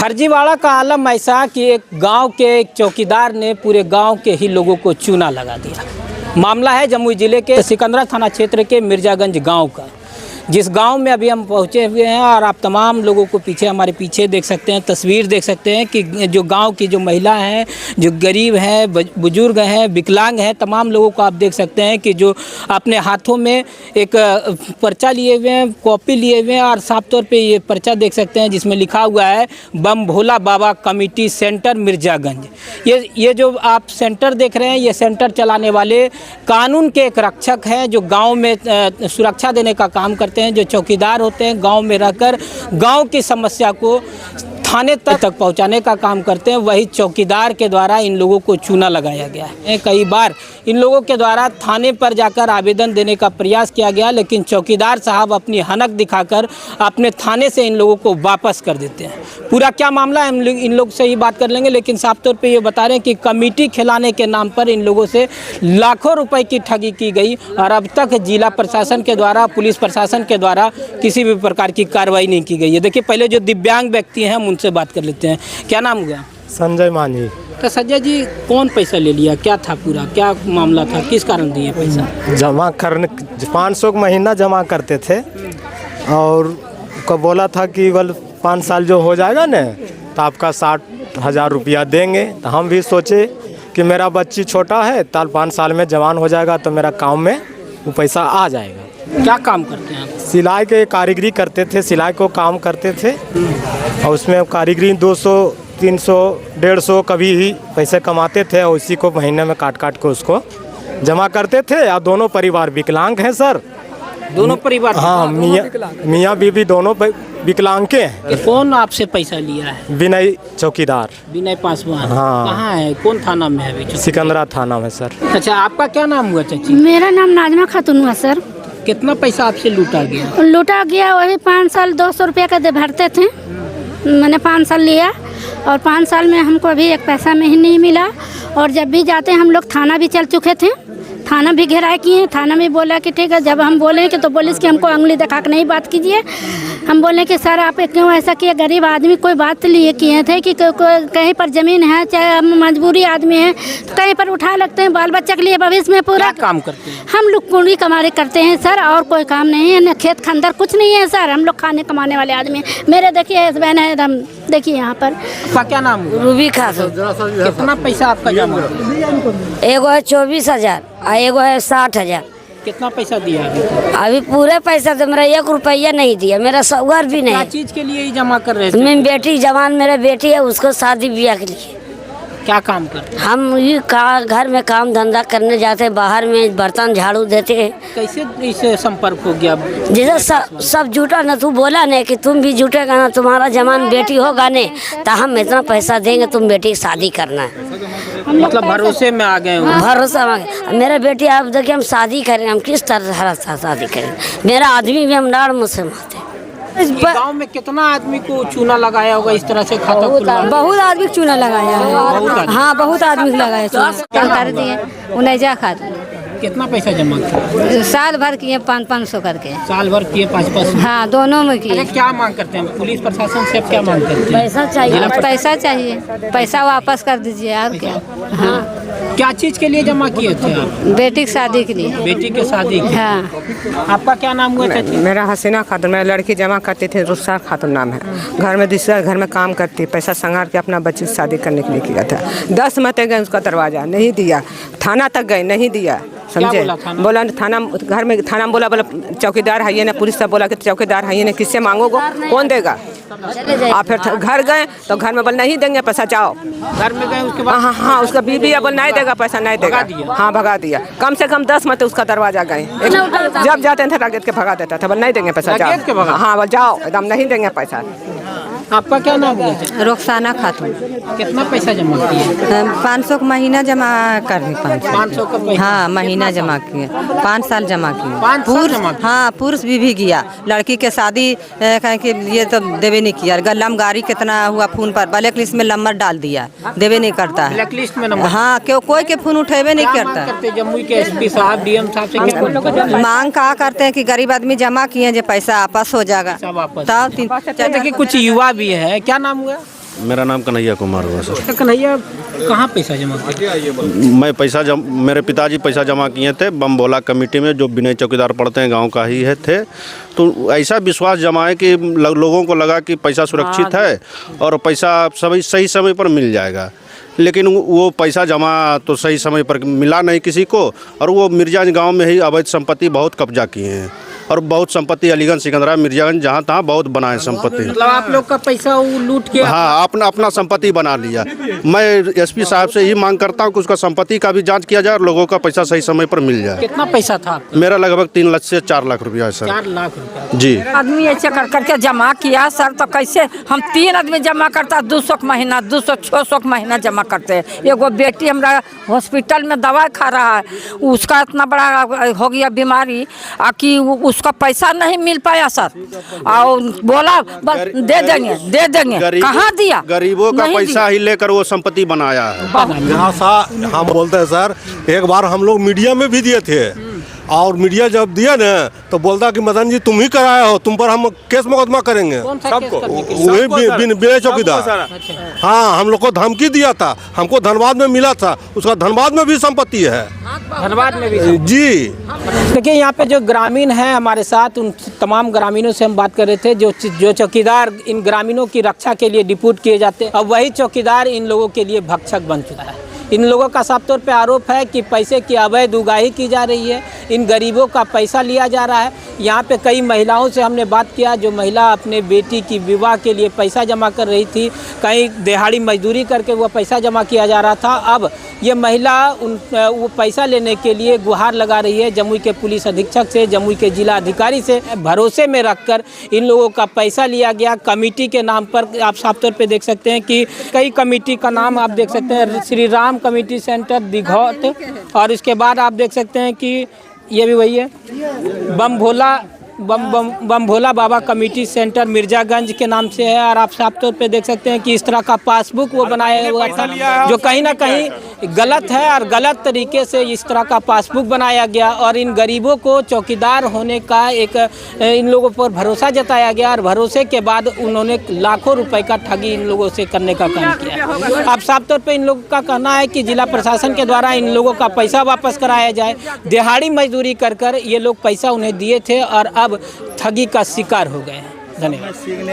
फर्जीवाड़ा का आलम ऐसा कि एक गांव के एक चौकीदार ने पूरे गांव के ही लोगों को चूना लगा दिया। मामला है जमुई जिले के सिकंदरा थाना क्षेत्र के मिर्जागंज गांव का, जिस गांव में अभी हम पहुंचे हुए हैं और आप तमाम लोगों को हमारे पीछे देख सकते हैं, तस्वीर देख सकते हैं कि जो गांव की जो महिला हैं, जो गरीब हैं, बुजुर्ग हैं, विकलांग हैं, तमाम लोगों को आप देख सकते हैं कि जो अपने हाथों में एक पर्चा लिए हुए हैं, कॉपी लिए हुए हैं और साफ तौर पे ये पर्चा देख सकते हैं जिसमें लिखा हुआ है बम भोला बाबा कमेटी सेंटर मिर्जागंज। ये जो आप सेंटर देख रहे हैं, ये सेंटर चलाने वाले कानून के एक रक्षक हैं जो गाँव में सुरक्षा देने का काम करते हैं, जो चौकीदार होते हैं, गांव में रहकर गांव की समस्या को थाने तक पहुंचाने का काम करते हैं। वही चौकीदार के द्वारा इन लोगों को चूना लगाया गया है। कई बार इन लोगों के द्वारा थाने पर जाकर आवेदन देने का प्रयास किया गया, लेकिन चौकीदार साहब अपनी हनक दिखाकर अपने थाने से इन लोगों को वापस कर देते हैं। पूरा क्या मामला है हम इन लोग से ही बात कर लेंगे, लेकिन साफ तौर पर ये बता रहे हैं कि कमेटी खिलाने के नाम पर इन लोगों से लाखों रुपए की ठगी की गई और अब तक जिला प्रशासन के द्वारा, पुलिस प्रशासन के द्वारा किसी भी प्रकार की कार्रवाई नहीं की गई है। देखिए, पहले जो दिव्यांग व्यक्ति हैं उनसे बात कर लेते हैं। क्या नाम हुआ? संजय मांझी। तो संजय जी, कौन पैसा ले लिया, क्या था, पूरा क्या मामला था, किस कारण दिए पैसा? जमा करने 500 महीना जमा करते थे और को बोला था कि बल 5 साल जो हो जाएगा ना तो आपका 60,000 रुपया देंगे। तो हम भी सोचे कि मेरा बच्ची छोटा है, ताल 5 साल में जवान हो जाएगा तो मेरा काम में वो पैसा आ जाएगा। क्या काम करते हैं आप? सिलाई के कारीगरी करते थे, सिलाई को काम करते थे और उसमें कारीगरी 200, 300, 150 कभी ही पैसे कमाते थे और उसी को महीने में काट के उसको जमा करते थे। और दोनों परिवार विकलांग हैं सर। दोनों परिवार? हाँ, मियाँ बीवी दोनों विकलांग के हैं। कौन आपसे पैसा लिया है? विनय चौकीदार। विनय पासवान। हाँ। कहाँ है, कौन थाना में है अभी? सिकंदरा थाना में सर। अच्छा, आपका क्या नाम हुआ चाची? मेरा नाम नाजमा खातून हुआ सर। कितना पैसा आपसे लूटा गया? लूटा गया वही 5 साल 200 रुपया का भरते थे। मैंने 5 साल लिया और 5 साल में हमको अभी एक पैसा में ही नहीं मिला। और जब भी जाते हैं हम लोग थाना भी चल चुके थे, थाना भी घेराए किए। थाना में बोला कि ठीक है, जब हम बोले कि तो पुलिस की हमको उंगली दिखा के नहीं बात कीजिए। हम बोले कि सर आप क्यों ऐसा किए, गरीब आदमी कोई बात लिए किए थे कि कहीं पर ज़मीन है, चाहे हम मजबूरी आदमी है तो कहीं पर उठा लगते हैं बाल बच्चे के लिए भविष्य में। पूरा काम करते हैं हम लोग, कुंडी कमारे करते हैं सर, और कोई काम नहीं है न, खेत खंदर कुछ नहीं है सर। हम लोग खाने कमाने वाले आदमी हैं। मेरे देखिए हस्बैंड है, हम देखिए यहाँ पर। आपका क्या नाम? रूबी खातून। कितना पैसा आपका जमा? एगो है 24,000 और एगो है 60,000। कितना पैसा दिया अभी पूरे पैसा तो मेरा 1 रुपया नहीं दिया, मेरा सौगर भी नहीं। क्या चीज के लिए ही जमा कर रहे थे? मेरी बेटी जवान, मेरा बेटी है, उसको शादी ब्याह के लिए। क्या काम करते? हम ये घर में काम धंधा करने जाते, बाहर में बर्तन झाड़ू देते हैं। कैसे इससे संपर्क हो गया? जैसे सब जुटा ना, तू बोला नहीं कि तुम भी जुटेगा ना, तुम्हारा जवान बेटी होगा नहीं तो हम इतना पैसा देंगे, तुम बेटी की शादी करना है। मतलब भरोसे में आ गए? भरोसा में। मेरा बेटी आप देखिए, हम शादी करें, हम किस तरह शादी करें? मेरा आदमी भी हम नाड़ मुझसे मारते। गांव में कितना आदमी को चूना लगाया होगा इस तरह से खाता खुला? बहुत आदमी को चूना लगाया है। हाँ, बहुत आदमी को लगाया चूना। कर दिए उनैजा खातून। कितना पैसा जमा किया? साल भर किए 500 करके। साल भर किए 500? हाँ, दोनों में किए। क्या मांग करते हैं पुलिस प्रशासन से? क्या मांग करते हैं? पैसा चाहिए। पैसा चाहिए, पैसा वापस कर दीजिए। और क्या? हाँ। क्या चीज के लिए जमा किए थे आप? बेटी की शादी के लिए। बेटी के शादी के? हाँ। आपका क्या नाम हुआ चाची? मेरा हसीना खातून। मेरा लड़की जमा करती थी, रुखसार खातून नाम है। घर में दूसरा घर में काम करती, पैसा संगार के अपना बच्ची की शादी करने के लिए किया था। 10 मते गए उसका दरवाजा नहीं दिया, थाना तक गए नहीं दिया, समझे? बोला थाना, घर में थाना में बोला चौकीदार है ये ना, पुलिस से बोला कि चौकीदार है ये ना, किससे मांगोगे, कौन देगा? आप फिर घर गए तो घर में बोल नहीं देंगे पैसा, जाओ। घर में गए उसके बाद? हाँ, उसका बीबी बोल नहीं देगा पैसा, नहीं देगा। हाँ, भगा दिया। कम से कम 10 मत उसका दरवाजा गए। जब जाते थे रागेत के भगा देता था, बोल नहीं देंगे पैसा, जाओ। हाँ, बोल जाओ, एकदम नहीं देंगे पैसा। आपका क्या नाम है? रुखसाना खातून। कितना पैसा जमा किए? 500 का महीना जमा कर दी। 500 का पैसा? हाँ, महीना जमा किए, 5 साल जमा किए। 5 साल जमा किए? हाँ, पुरुष भी गया। लड़की के शादी के लिए तो देवे नहीं किया। गला में गाड़ी कितना हुआ फोन पर, ब्लैक लिस्ट में नंबर डाल दिया, देवे नहीं करता है। ब्लैक लिस्ट में नंबर? हाँ, क्यों कोई के फोन उठेबे नहीं करता। जमुई के एसपी साहब, डीएम साहब से मांग कहा करते हैं कि गरीब आदमी जमा किए, जो पैसा वापस हो जाएगा। वापस? कुछ युवा भी है, क्या नाम हुआ? मेरा नाम कन्हैया कुमार हुआ सर। कन्हैया कहाँ पैसा जमा किया? मैं मेरे पिताजी पैसा जमा किए थे बम भोला कमेटी में, जो विनय चौकीदार पढ़ते हैं गांव का ही है थे। तो ऐसा विश्वास जमाए कि लोगों को लगा कि पैसा सुरक्षित है और पैसा सही समय पर मिल जाएगा, लेकिन वो पैसा जमा तो सही समय पर मिला नहीं किसी को। और वो मिर्जागंज गांव में ही अवैध संपत्ति बहुत कब्जा किए हैं और बहुत संपत्ति अलीगंज, सिकंदरा, मिर्जागंज जहाँ तहाँ बहुत बनाए संपत्ति। मतलब आप लोग का पैसा वो लूट के? हाँ, अपना संपत्ति बना लिया। मैं एसपी साहब से ही मांग करता हूँ कि उसका संपत्ति का भी जांच किया जाए और लोगों का पैसा सही समय पर मिल जाए। कितना पैसा था आपका? मेरा लगभग 3 लाख से 4 लाख रुपया है सर। 4 लाख रुपया जी। आदमी ऐसे कर करके जमा किया सर, तो कैसे हम 3 आदमी जमा करता, 200 का महीना, 200-600 का महीना जमा करते हैं। एगो बेटी हमारा हॉस्पिटल में दवा खा रहा है, उसका इतना बड़ा हो गया बीमारी कि उसका पैसा नहीं मिल पाया सर। और बोला बस दे देंगे, कहाँ दिया? गरीबों का पैसा ही लेकर वो संपत्ति बनाया है। जहाँ सा हम बोलते हैं सर, एक बार हम लोग मीडिया में भी दिए थे और मीडिया जब दिया ना तो बोलता कि मदन जी तुम ही कराया हो, तुम पर हम केस मुकदमा करेंगे। सबको वही विनय चौकीदार। हाँ, हम लोग को धमकी दिया था, हमको धनबाद में मिला था, उसका धनबाद में भी संपत्ति है। धनबाद में भी जी। देखिए यहाँ पे जो ग्रामीण हैं हमारे साथ, उन तमाम ग्रामीणों से हम बात कर रहे थे जो चौकीदार इन ग्रामीणों की रक्षा के लिए डिप्यूट किए जाते हैं। अब वही चौकीदार इन लोगों के लिए भक्षक बन चुका है। इन लोगों का साफ तौर पे आरोप है कि पैसे की अवैध उगाही की जा रही है, इन गरीबों का पैसा लिया जा रहा है। यहाँ पे कई महिलाओं से हमने बात किया, जो महिला अपने बेटी की विवाह के लिए पैसा जमा कर रही थी, कहीं दिहाड़ी मजदूरी करके वो पैसा जमा किया जा रहा था। अब ये महिला वो पैसा लेने के लिए गुहार लगा रही है जमुई के पुलिस अधीक्षक से, जमुई के जिला अधिकारी से। भरोसे में रखकर इन लोगों का पैसा लिया गया कमेटी के नाम पर। आप साफ तौर पे देख सकते हैं कि कई कमेटी का नाम आप देख सकते हैं, श्री राम कमेटी सेंटर दिघौत, और इसके बाद आप देख सकते हैं कि ये भी वही है बम भोला बाबा कमेटी सेंटर मिर्जागंज के नाम से है। और आप साफ तौर पे देख सकते हैं कि इस तरह का पासबुक वो बनाया हुआ था, जो कहीं ना कहीं गलत है और गलत तरीके से इस तरह का पासबुक बनाया गया। और इन गरीबों को चौकीदार होने का एक इन लोगों पर भरोसा जताया गया और भरोसे के बाद उन्होंने लाखों रुपए का ठगी इन लोगों से करने का काम किया। अब साफ तौर पे इन लोगों का कहना है कि जिला प्रशासन के द्वारा इन लोगों का पैसा वापस कराया जाए। दिहाड़ी मजदूरी कर ये लोग पैसा उन्हें दिए थे और अब ठगी का शिकार हो गए हैं। धन्यवाद।